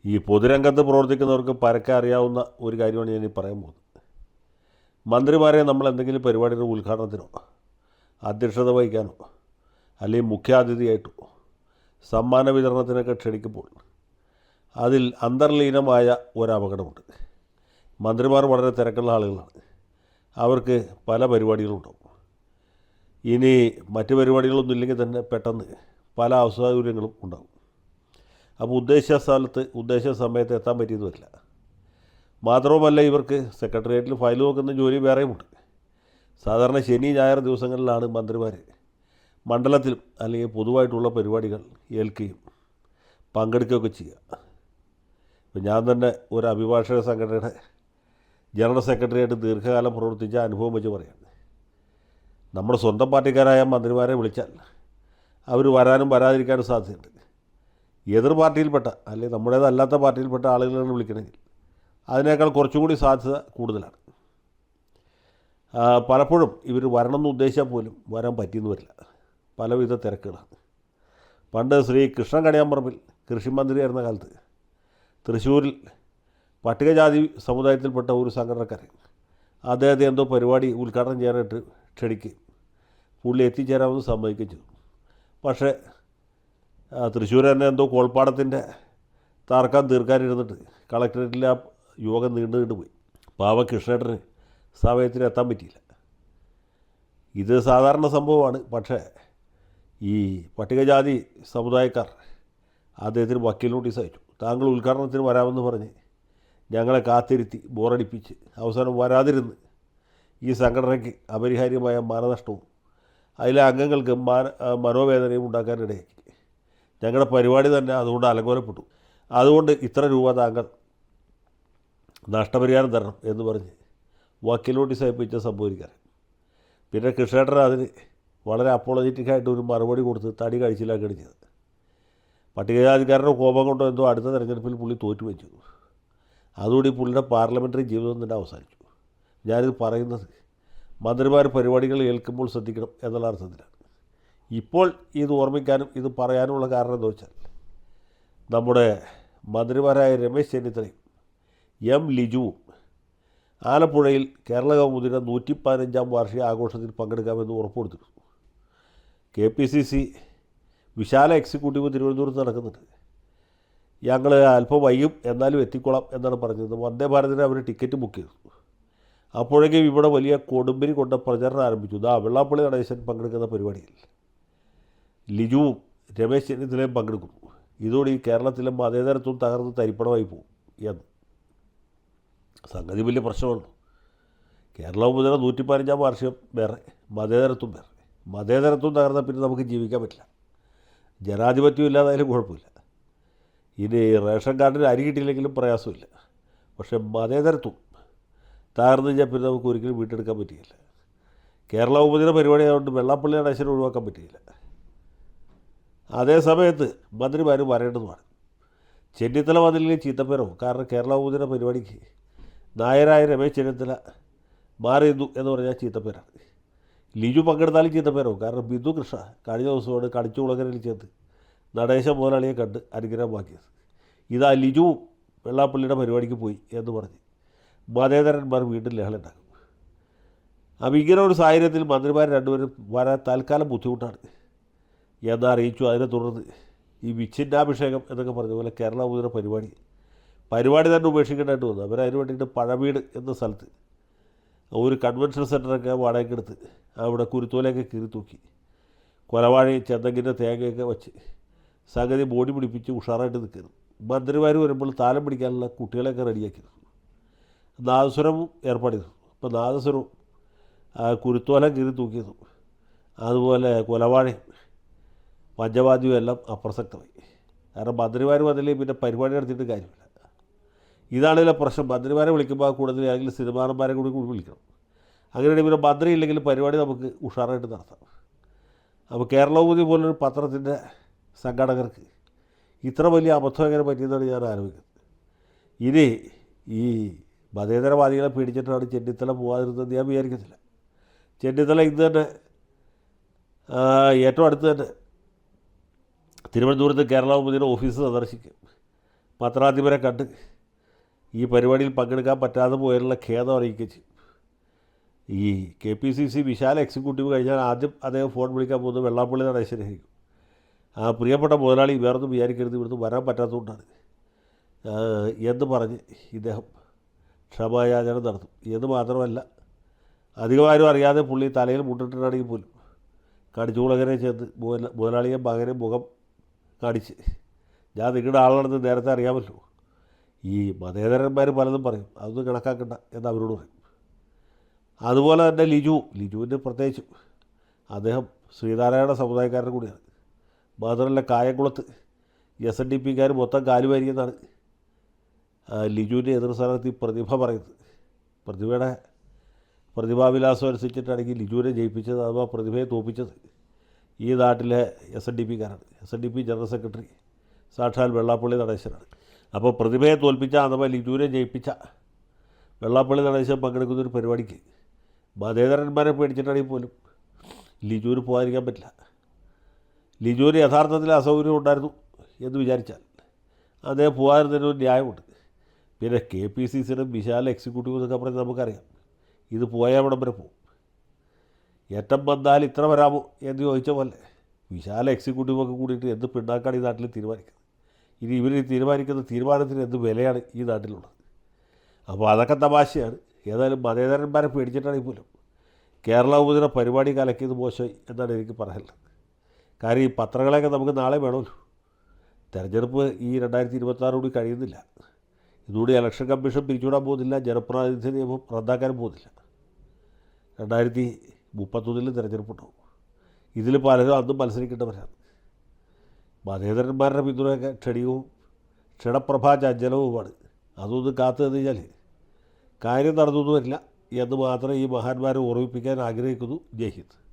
ഈ പൊതുരംഗത്ത് പ്രവർത്തിക്കുന്നവർക്ക് പരക്കെ അറിയാവുന്ന ഒരു കാര്യമാണ് ഞാൻ ഈ പറയാൻ പോകുന്നത്. മന്ത്രിമാരെ നമ്മൾ എന്തെങ്കിലും പരിപാടിയുടെ ഉദ്ഘാടനത്തിനോ അധ്യക്ഷത വഹിക്കാനോ അല്ലെങ്കിൽ മുഖ്യാതിഥിയായിട്ടോ സമ്മാന വിതരണത്തിനൊക്കെ ക്ഷണിക്കുമ്പോൾ അതിൽ അന്തർലീനമായ ഒരപകടമുണ്ട്. മന്ത്രിമാർ വളരെ തിരക്കുള്ള ആളുകളാണ്. അവർക്ക് പല പരിപാടികളുണ്ടാവും. ഇനി മറ്റ് പരിപാടികളൊന്നും ഇല്ലെങ്കിൽ തന്നെ പെട്ടെന്ന് പല അസൗകര്യങ്ങളും ഉണ്ടാകും. അപ്പോൾ ഉദ്ദേശിച്ച സ്ഥലത്ത് ഉദ്ദേശിച്ച സമയത്ത് എത്താൻ പറ്റിയെന്ന് വരില്ല. മാത്രവുമല്ല, ഇവർക്ക് സെക്രട്ടേറിയറ്റിൽ ഫയൽ നോക്കുന്ന ജോലി വേറെയുമുണ്ട്. സാധാരണ ശനി ഞായർ ദിവസങ്ങളിലാണ് മന്ത്രിമാർ മണ്ഡലത്തിലും അല്ലെങ്കിൽ പൊതുവായിട്ടുള്ള പരിപാടികൾ ഏൽക്കുകയും പങ്കെടുക്കുകയൊക്കെ ചെയ്യുക. ഇപ്പം ഞാൻ തന്നെ ഒരു അഭിഭാഷക സംഘടനയുടെ ജനറൽ സെക്രട്ടറിയായിട്ട് ദീർഘകാലം പ്രവർത്തിച്ച അനുഭവം വെച്ച് പറയുന്നത്, നമ്മുടെ സ്വന്തം പാർട്ടിക്കാരായ മന്ത്രിമാരെ വിളിച്ചാൽ അവർ വരാനും വരാതിരിക്കാനും സാധ്യതയുണ്ട്. എതിർ പാർട്ടിയിൽപ്പെട്ട അല്ലെങ്കിൽ നമ്മുടേതല്ലാത്ത പാർട്ടിയിൽപ്പെട്ട ആളുകളാണ് വിളിക്കണമെങ്കിൽ അതിനേക്കാൾ കുറച്ചും കൂടി സാധ്യത കൂടുതലാണ്. പലപ്പോഴും ഇവർ വരണമെന്ന് ഉദ്ദേശിച്ചാൽ പോലും വരാൻ പറ്റിയെന്ന് വരില്ല. പലവിധ തിരക്കുകളാണ്. പണ്ട് ശ്രീ കൃഷ്ണൻ കണിയാമ്പറമ്പിൽ കൃഷിമന്ത്രിയായിരുന്ന കാലത്ത് തൃശ്ശൂരിൽ പട്ടികജാതി സമുദായത്തിൽപ്പെട്ട ഒരു സംഘടനക്കാരൻ അദ്ദേഹത്തെ എന്തോ പരിപാടി ഉദ്ഘാടനം ചെയ്യാനായിട്ട് ക്ഷണിക്കുകയും പുള്ളി എത്തിച്ചേരാമെന്ന് സമ്മതിക്കുകയും ചെയ്തു. പക്ഷേ തൃശ്ശൂർ തന്നെ എന്തോ കോൾപ്പാടത്തിൻ്റെ തർക്കം തീർക്കാനിരുന്നിട്ട് കളക്ടറേറ്റിൽ ആ യോഗം നീണ്ടു പോയി. പാവ കൃഷ്ണേട്ടന് സമയത്തിന് എത്താൻ പറ്റിയില്ല. ഇത് സാധാരണ സംഭവമാണ്. പക്ഷേ ഈ പട്ടികജാതി സമുദായക്കാർ അദ്ദേഹത്തിന് വക്കീൽ നോട്ടീസ് അയച്ചു. താങ്കൾ ഉദ്ഘാടനത്തിന് വരാമെന്ന് പറഞ്ഞ് ഞങ്ങളെ കാത്തിരുത്തി ബോറടിപ്പിച്ച് അവസാനം വരാതിരുന്ന് ഈ സംഘടനയ്ക്ക് അപരിഹാര്യമായ മാനനഷ്ടവും അതിലെ അംഗങ്ങൾക്ക് മനോവേദനയും ഉണ്ടാക്കാനിടയാക്കി. ഞങ്ങളുടെ പരിപാടി തന്നെ അതുകൊണ്ട് അലങ്കോലപ്പെട്ടു. അതുകൊണ്ട് ഇത്ര രൂപ താങ്കൾ നഷ്ടപരിഹാരം തരണം എന്ന് പറഞ്ഞ് വക്കീൽ നോട്ടീസ് അയപ്പിച്ച സംഭവിക്കാറ്. പിന്നെ കൃഷ്ണേട്ടൻ അതിന് വളരെ അപ്പോളജറ്റിക്കായിട്ട് ഒരു മറുപടി കൊടുത്ത് തടി കഴിച്ചിലാക്കുകയാണ് ചെയ്തത്. പട്ടികജാതിക്കാരുടെ കോപം കൊണ്ടോ എന്തോ അടുത്ത തെരഞ്ഞെടുപ്പിൽ പുള്ളി തോറ്റു വെച്ചു. അതുകൂടി പുള്ളിയുടെ പാർലമെൻ്ററി ജീവിതം തന്നെ അവസാനിച്ചു. ഞാനിത് പറയുന്നത് മന്ത്രിമാർ പരിപാടികൾ ഏൽക്കുമ്പോൾ ശ്രദ്ധിക്കണം എന്നുള്ള അർത്ഥത്തിലാണ്. ഇപ്പോൾ ഇത് ഓർമ്മിക്കാനും ഇത് പറയാനുമുള്ള കാരണം എന്താ വെച്ചാൽ, നമ്മുടെ മന്ത്രിമാരായ രമേശ് ചെന്നിത്തലയും എം ലിജുവും ആലപ്പുഴയിൽ കേരള കൗമുദിയുടെ 115-ാം വാർഷിക ആഘോഷത്തിൽ പങ്കെടുക്കാമെന്ന് ഉറപ്പ് കൊടുത്തിരുന്നു. KPCC വിശാല എക്സിക്യൂട്ടീവ് തിരുവനന്തപുരത്ത് നടക്കുന്നുണ്ട്. ഞങ്ങൾ അല്പം വൈകും എന്നാലും എത്തിക്കൊള്ളാം എന്നാണ് പറഞ്ഞത്. വന്ദേ ഭാരതിന് അവർ ടിക്കറ്റ് ബുക്ക് ചെയ്തു. അപ്പോഴേക്കും ഇവിടെ വലിയ കൊടുമ്പിരി കൊണ്ട് പ്രചരണം ആരംഭിച്ചു. വെള്ളാപ്പള്ളി നടേശൻ പങ്കെടുക്കുന്ന പരിപാടിയിൽ ലിജുവും രമേശ് ചെന്നിത്തലയും പങ്കെടുക്കുന്നു. ഇതോടെ ഈ കേരളത്തിലെ മതേതരത്വം തകർന്ന് തരിപ്പണമായി പോകും എന്ന് സംഗതി വലിയ പ്രശ്നമുള്ളൂ. കേരള മുതൽ 115-ാം വാർഷികം വേറെ, മതേതരത്വം വേറെ. മതേതരത്വം തകർന്നാൽ പിന്നെ നമുക്ക് ജീവിക്കാൻ പറ്റില്ല. ജനാധിപത്യം ഇല്ലാതായാലും കുഴപ്പമില്ല. ഇനി റേഷൻ കാർഡിന് അരി കിട്ടിയില്ലെങ്കിലും പ്രയാസമില്ല. പക്ഷേ മതേതരത്വം തകർന്നു കഴിഞ്ഞാൽ പിന്നെ നമുക്ക് ഒരിക്കലും വീട്ടെടുക്കാൻ പറ്റിയില്ല. കേരള ഉപതിയുടെ പരിപാടി ആയതുകൊണ്ട് വെള്ളാപ്പള്ളി നടേശനെ ഒഴിവാക്കാൻ പറ്റിയില്ല. അതേ സമയത്ത് മന്ത്രിമാർ വരേണ്ടതുമാണ്. ചെന്നിത്തല വന്നില്ലെങ്കിൽ ചീത്തപ്പേരോ. കാരണം കേരള ഉപതിയുടെ പരിപാടിക്ക് നായരായ രമേശ് ചെന്നിത്തല മാറിയിരുന്നു എന്ന് പറഞ്ഞാൽ ചീത്തപ്പേരാണ്. ലിജു പങ്കെടുത്താലും ചീത്തപ്പേരോ. കാരണം ബിന്ദു കൃഷ്ണ കഴിഞ്ഞ ദിവസമാണ് കണിച്ചുകുളങ്ങരയിൽ ചേർത്ത് നടേശ മുതലാളിയെ കണ്ട് അനുഗ്രഹമാക്കിയത്. ഇതാ ലിജുവും വെള്ളാപ്പള്ളിയുടെ പരിപാടിക്ക് പോയി എന്ന് പറഞ്ഞ് മതേതരന്മാർ വീണ്ടും ലഹളയുണ്ടാക്കും. അപ്പോൾ ഇങ്ങനെ ഒരു സാഹചര്യത്തിൽ മന്ത്രിമാർ രണ്ടുപേരും വരാൻ തൽക്കാലം ബുദ്ധിമുട്ടാണ് എന്നറിയിച്ചു. അതിനെ തുടർന്ന് ഈ വിച്ഛിന്നാഭിഷേകം എന്നൊക്കെ പറഞ്ഞ പോലെ കേരള മുതല പരിപാടി തന്നെ ഉപേക്ഷിക്കേണ്ടതായിട്ട് വന്നു. അവരതിന് വേണ്ടിയിട്ട് പഴവീട് എന്ന സ്ഥലത്ത് ഒരു കൺവെൻഷൻ സെൻ്ററൊക്കെ വാടകയ്ക്കെടുത്ത് അവിടെ കുരുത്തോലയൊക്കെ കീറി തൂക്കി കൊലവാഴയും ചെന്തെങ്ങിൻ്റെ തേങ്ങയൊക്കെ വെച്ച് സംഗതി ബോഡി പിടിപ്പിച്ച് ഉഷാറായിട്ട് നിൽക്കുന്നു. മന്ത്രിമാർ വരുമ്പോൾ താലം പിടിക്കാനുള്ള കുട്ടികളെയൊക്കെ റെഡിയാക്കിയിരുന്നു. നാദസ്വരവും ഏർപ്പാട് ചെയ്തു. അപ്പോൾ നാദസ്വരവും കുരുത്തോലം കീറി തൂക്കിയതും അതുപോലെ കൊലവാഴയും പഞ്ചവാദ്യവും എല്ലാം അപ്രസക്തമായി. കാരണം മന്ത്രിമാർ വന്നില്ലെങ്കിൽ പിന്നെ പരിപാടി നടത്തിയിട്ട് കാര്യമില്ല. ഇതാണെങ്കിലും പ്രശ്നം. മന്ത്രിമാരെ വിളിക്കുമ്പോൾ കൂടുതൽ ഏതെങ്കിലും സിനിമാനന്മാരെ കൂടി വിളിക്കണം. അങ്ങനെയാണെങ്കിൽ പിന്നെ മന്ത്രി ഇല്ലെങ്കിൽ പരിപാടി നമുക്ക് ഉഷാറായിട്ട് നടത്താം. അപ്പോൾ കേരളകൗമുദി പോലൊരു പത്രത്തിൻ്റെ സംഘാടകർക്ക് ഇത്ര വലിയ അബദ്ധം എങ്ങനെ പറ്റിയെന്നാണ് ഞാൻ ആലോചിക്കുന്നത്. ഇനി ഈ മതേതരവാദികളെ പേടിച്ചിട്ടാണ് ചെന്നിത്തല പോകാതിരുന്നത് ഞാൻ വിചാരിക്കത്തില്ല. ചെന്നിത്തല ഇന്ന് തന്നെ ഏറ്റവും അടുത്ത് തന്നെ തിരുവനന്തപുരത്ത് കേരള കൗമുദിയുടെ ഓഫീസ് സന്ദർശിക്കും. പത്രാധിപരെ കണ്ട് ഈ പരിപാടിയിൽ പങ്കെടുക്കാൻ പറ്റാതെ പോയതിനുള്ള ഖേദം അറിയിക്കുകയും ചെയ്യും. ഈ KPCC വിശാല എക്സിക്യൂട്ടീവ് കഴിഞ്ഞാൽ ആദ്യം അദ്ദേഹം ഫോൺ വിളിക്കാൻ പോകുന്നത് വെള്ളാപ്പള്ളി നടേശനായിരിക്കും. ആ പ്രിയപ്പെട്ട മുതലാളി വേറൊന്നും വിചാരിക്കരുത്, ഇവിടുന്ന് വരാൻ പറ്റാത്തതുകൊണ്ടാണ് എന്ന് പറഞ്ഞ് ഇദ്ദേഹം ക്ഷമായാചന നടത്തും. എന്ന് മാത്രമല്ല, അധികമാരും അറിയാതെ പുള്ളി തലയിൽ മുണ്ടിട്ടിട്ടാണെങ്കിൽ പോലും കടിച്ചുകുളകരെ ചേർന്ന് മുതലാളിയെ മകനെ മുഖം കാണിച്ച്, ഞാൻ നിങ്ങളുടെ ആളാണെന്ന് നേരത്തെ അറിയാമല്ലോ, ഈ മതേതരന്മാർ പലതും പറയും, അതൊന്നും കണക്കാക്കണ്ട എന്ന് അവരോട് പറയും. അതുപോലെ തന്നെ ലിജുവിൻ്റെ പ്രത്യേകിച്ചും അദ്ദേഹം ശ്രീനാരായണ സമുദായക്കാരൻ കൂടിയാണ്. മാത്രമല്ല കായംകുളത്ത് SNDPക്കാർ മൊത്തം കാലുവാരിയെന്നാണ് ലിജുവിൻ്റെ എതിർ സ്ഥാനാർത്ഥി പ്രതിഭ പറയുന്നത്. പ്രതിഭയുടെ പ്രതിഭാവിലാസം അനുസരിച്ചിട്ടാണെങ്കിൽ ലിജുവിനെ ജയിപ്പിച്ചത് അഥവാ പ്രതിഭയെ തോൽപ്പിച്ചത് ഈ നാട്ടിലെ SNDPക്കാരാണ്. SNDP ജനറൽ സെക്രട്ടറി സാക്ഷാൽ വെള്ളാപ്പള്ളി നടേശനാണ്. അപ്പോൾ പ്രതിഭയെ തോൽപ്പിച്ച അഥവാ ലിജുവിനെ ജയിപ്പിച്ച വെള്ളാപ്പള്ളി നടേശൻ പങ്കെടുക്കുന്നൊരു പരിപാടിക്ക് മതേതരന്മാരെ പേടിച്ചിട്ടാണെങ്കിൽ പോലും ലിജുവിന് പോകാതിരിക്കാൻ പറ്റില്ല. ലിജുവിന് യഥാർത്ഥത്തിൽ അസൗകര്യം ഉണ്ടായിരുന്നു എന്ന് വിചാരിച്ചാൽ അദ്ദേഹം പോകാതിരുന്നതിനൊരു ന്യായമുണ്ട്. പിന്നെ KPCCയുടെ വിശാല എക്സിക്യൂട്ടീവ് എന്നൊക്കെ പറഞ്ഞ് നമുക്കറിയാം, ഇത് പോയാൽ ഇവിടം വരെ പോകും. ഏറ്റം വന്നാൽ ഇത്ര വരാമോ എന്ന് ചോദിച്ച പോലെ വിശാല എക്സിക്യൂട്ടീവൊക്കെ കൂടിയിട്ട് എന്ത് പിണ്ണാക്കാണ് ഈ നാട്ടിൽ തീരുമാനിക്കുന്നത്. ഇനി ഇവർ തീരുമാനിക്കുന്ന തീരുമാനത്തിന് എന്ത് വിലയാണ് ഈ നാട്ടിലുള്ളത്. അപ്പോൾ അതൊക്കെ തമാശയാണ്. ഏതായാലും മതേതരന്മാരെ പേടിച്ചിട്ടാണെങ്കിൽ പോലും കേരള ഉപദിന പരിപാടി കലക്കിയത് മോശമായി എന്നാണ് എനിക്ക് പറയാനുള്ളത്. കാര്യം ഈ പത്രങ്ങളെയൊക്കെ നമുക്ക് നാളെ വേണമല്ലോ. തെരഞ്ഞെടുപ്പ് ഈ 2026 കൂടി കഴിയുന്നില്ല. ഇതുകൂടി ഇലക്ഷൻ കമ്മീഷൻ പിരിച്ചുവിടാൻ പോകുന്നില്ല, ജനപ്രാതിനിധ്യ നിയമം റദ്ദാക്കാനും പോകുന്നില്ല. 2031 തിരഞ്ഞെടുപ്പുണ്ടാവും. ഇതിൽ പലരും അന്നും മത്സരിക്കേണ്ടവരാണ്. മതേതരന്മാരുടെ പിന്തുണയൊക്കെ ക്ഷണപ്രഭാ ചഞ്ചലവുമാണ്. അതൊന്നും കാത്തു നിന്ന് കഴിഞ്ഞാൽ കാര്യം നടന്നൊന്നും വരില്ല എന്ന് മാത്രം ഈ മഹാന്മാരെ ഓർമ്മിപ്പിക്കാൻ ആഗ്രഹിക്കുന്നു. ജയ് ഹിന്ദ്.